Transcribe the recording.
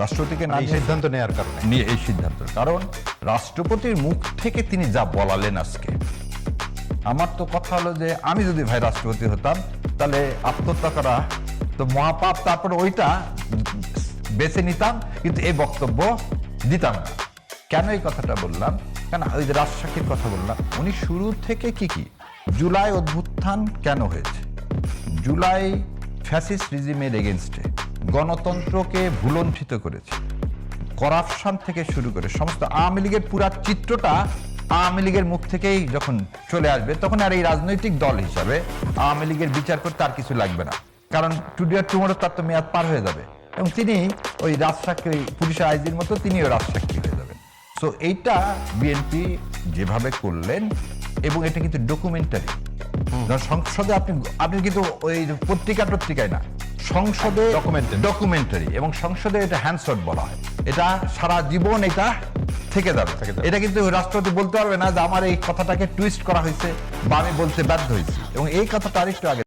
রাষ্ট্রপতিকে না এই সিদ্ধান্ত নেওয়ার কারণে নিয়ে এই সিদ্ধান্ত, কারণ রাষ্ট্রপতির মুখ থেকে তিনি যা বলালেন আজকে, আমার তো কথা হলো যে আমি যদি ভাই রাষ্ট্রপতি হতাম তাহলে আত্মহত্যা করা তো মহাপাপ, তারপর ওইটা বেছে নিতাম, কিন্তু এই বক্তব্য দিতাম না। কেন এই কথাটা বললাম? কারণ ওই যে রাজশাহীর কথা বললাম, উনি শুরু থেকে কি জুলাই অভ্যুত্থান কেন হয়েছে, জুলাই ফ্যাসিস্ট রিজিমের এগেনস্টে গণতন্ত্রকে ভুলণ্ঠিত করেছে, করাপশন থেকে শুরু করে সমস্ত আওয়ামী লীগের পুরা চিত্রটা আওয়ামী লীগের মুখ থেকেই যখন চলে আসবে, তখন আর এই রাজনৈতিক দল হিসাবে আওয়ামী লীগের বিচার করতে আর কিছু লাগবে না, কারণ টুডে আর টুমোরো তার তো মেয়াদ পার হয়ে যাবে এবং তিনি ওই রাজসাক্ষী, ওই পুলিশের আইজির মতো তিনিও রাজসাক্ষী হয়ে যাবেন। সো এইটা বিএনপি যেভাবে করলেন, এবং এটা কিন্তু ডকুমেন্টারি, সংসদে আপনি কিন্তু ওই পত্রিকায় না, সংসদে ডকুমেন্টারি, এবং সংসদে এটা হ্যান্ডশট বলা হয়, এটা সারা জীবন এটা থেকে যাবে। এটা কিন্তু রাষ্ট্রপতি বলতে পারবে না যে আমার এই কথাটাকে টুইস্ট করা হয়েছে বা আমি বলতে বাধ্য হয়েছি, এবং এই কথাটা আরেকটু আগে